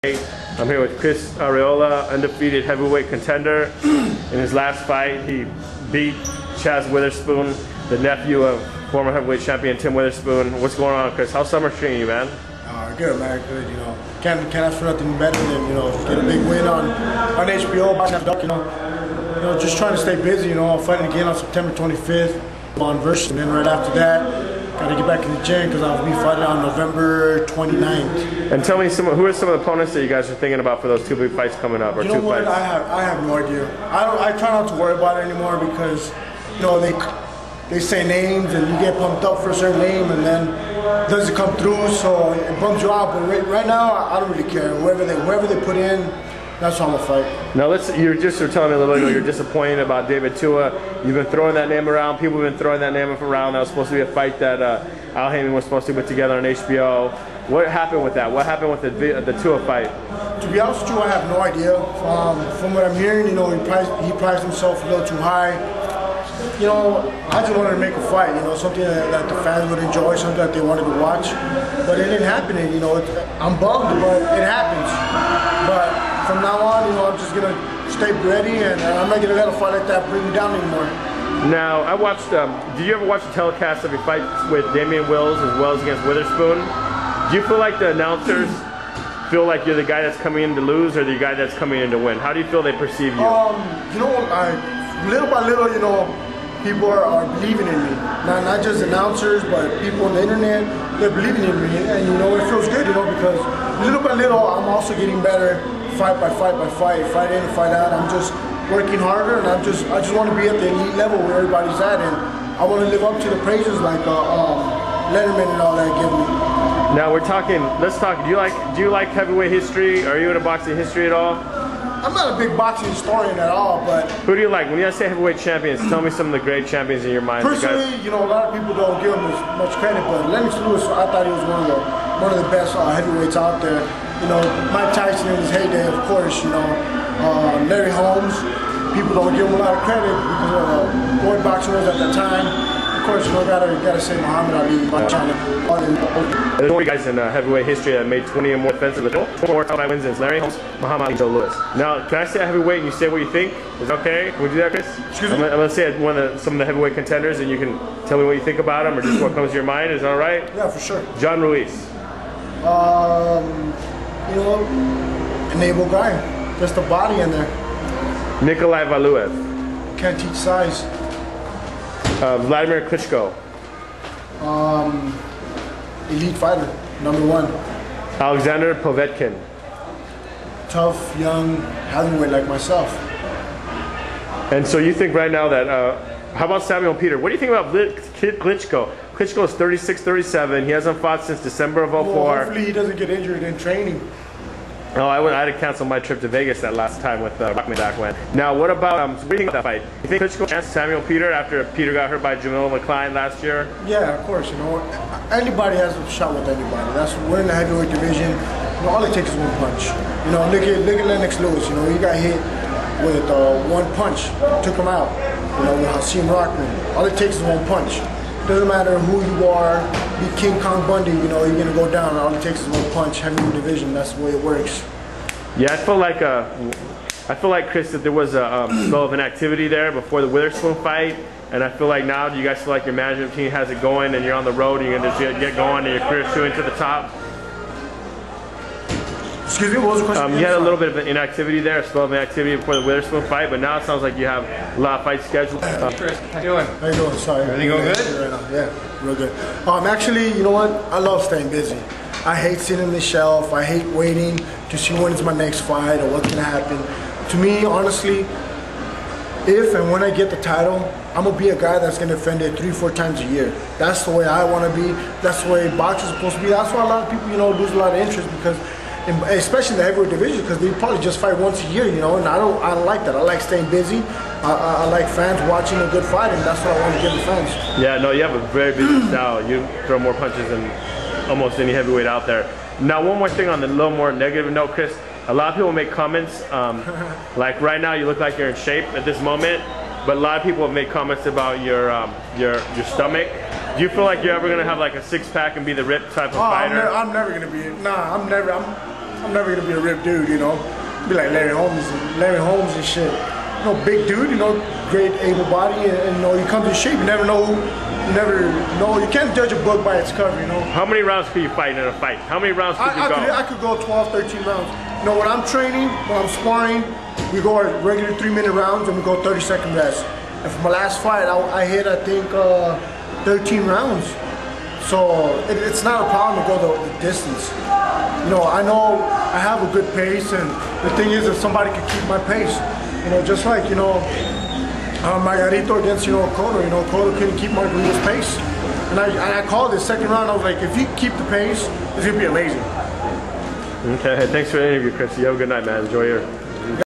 I'm here with Chris Arreola, undefeated heavyweight contender. In his last fight, he beat Chaz Witherspoon, the nephew of former heavyweight champion Tim Witherspoon. What's going on, Chris? How's summer treating you, man? Good, man. Good. Can't ask for nothing better than get a big win on HBO. Just trying to stay busy. Fighting again on September 25th on Versus, and then right after that. Got to get back in the gym because I'll be fighting on November 29th. And tell me, who are some of the opponents that you guys are thinking about for those two big fights coming up, or two fights? I have no idea. I try not to worry about it anymore because, they say names and you get pumped up for a certain name and then it doesn't come through, so it bums you out. But right now, I don't really care. Whoever they put in, that's how I'm gonna fight. Now you just were telling me a little ago you're disappointed about David Tua. You've been throwing that name around. People have been throwing that name around. That was supposed to be a fight that Al Haymon was supposed to put together on HBO. What happened with that? What happened with the Tua fight? To be honest with you, I have no idea. From what I'm hearing, he priced himself a little too high. I just wanted to make a fight, something that the fans would enjoy, something that they wanted to watch. But it didn't happen, I'm bummed, but it happens. But from now on, I'm just going to stay ready, and I'm not going to let a fight like that bring me down anymore. Now, I watched, did you ever watch the telecast of your fight with Damian Wills as well as against Witherspoon? Do you feel like the announcers feel like you're the guy that's coming in to lose or the guy that's coming in to win? How do you feel they perceive you? Little by little, people are believing in me. Not just announcers, but people on the internet, they're believing in me. And it feels good, because little by little, I'm also getting better, fight by fight by fight, fight in and fight out. I'm just working harder, and I just want to be at the elite level where everybody's at, and I want to live up to the praises like Letterman and all that give me. Now let's talk, do you like heavyweight history? Are you into boxing history at all? I'm not a big boxing historian at all, but... Who do you like? When you say heavyweight champions, tell me some of the great champions in your mind. Personally, a lot of people don't give him as much credit, but Lennox Lewis, I thought he was one of the best heavyweights out there. Mike Tyson in his heyday, of course, Larry Holmes. People don't give him a lot of credit because of what boxing was at that time. Of course, gotta say Muhammad Ali, China. There's more guys in heavyweight history that made 20 or more defensive with 4 title wins since Larry Holmes, Muhammad Ali, Joe Louis. Now, can I say a heavyweight and you say what you think? Is that okay? Can we do that, Chris? Excuse me? I'm gonna say some of the heavyweight contenders and you can tell me what you think about them or just what comes to your mind. Is that all right? Yeah, for sure. John Ruiz. An able guy. Just a body in there. Nikolai Valuev. Can't teach size. Vladimir Klitschko. Elite fighter, #1. Alexander Povetkin. Tough, young, heavyweight like myself. And so you think right now that, how about Samuel Peter? What do you think about Klitschko? Klitschko is 36-37. He hasn't fought since December of 04. Well, hopefully he doesn't get injured in training. Oh, I had to cancel my trip to Vegas that last time with Rockman back when. Now, what about, what do you think about that fight? You think Klitschko chanced Samuel Peter after Peter got hurt by Jamil McCline last year? Yeah, of course. Anybody has a shot with anybody. We're in the heavyweight division. All it takes is one punch. Look at Lennox Lewis. He got hit with one punch, took him out. With Hasim Rockman. All it takes is one punch. Doesn't matter who you are, be King Kong Bundy, you're gonna go down. All it takes is one punch, heavyweight division, that's the way it works. Yeah, I feel like Chris, that there was a spell of an activity there before the Witherspoon fight, and I feel like now, do you guys feel like your management team has it going and you're on the road and you're gonna just get going and your career's shooting to the top? Excuse me, what was the question? You had a little bit of an inactivity there, a spell of inactivity before the Witherspoon fight, but now it sounds like you have a lot of fights scheduled. Chris, how you doing? How you doing? Sorry. Everything going good? Right now. Yeah, real good. Actually, you know what? I love staying busy. I hate sitting on the shelf. I hate waiting to see when is my next fight or what's gonna happen. To me, honestly, if and when I get the title, I'm gonna be a guy that's gonna defend it 3-4 times a year. That's the way I wanna be. That's the way boxing's supposed to be. That's why a lot of people, lose a lot of interest because, especially in the heavyweight division, because they probably just fight once a year, and I don't like that. I like staying busy. I like fans watching a good fight, and that's what I want to give the fans. Yeah, no, you have a very busy style. You throw more punches than almost any heavyweight out there. Now, one more thing on the little more negative note, Chris. A lot of people make comments, like right now you look like you're in shape at this moment, but a lot of people have made comments about your stomach. Do you feel like you're ever gonna have like a six-pack and be the ripped type of fighter? I'm never gonna be. Nah, I'm never. I'm never gonna be a ripped dude, you know. Be like Larry Holmes and shit. You know, big dude, you know, great able body, and you know, he comes in shape. You never know. You can't judge a book by its cover, you know. How many rounds could you fight in a fight? How many rounds could you go? I could go 12, 13 rounds. You know, when I'm training, when I'm sparring, we go our regular 3-minute rounds and we go 30-second rest. And for my last fight, I hit, I think, 13 rounds. So it's not a problem to go the distance. You know I have a good pace, and the thing is that somebody can keep my pace. You know, just like, you know, Margarito against, you know, Cotto. You know, Cotto couldn't keep Margarito's pace. And I called this second round. I was like, if you keep the pace, it's gonna be amazing. Okay, hey, thanks for the interview, Chris. You have a good night, man. Enjoy your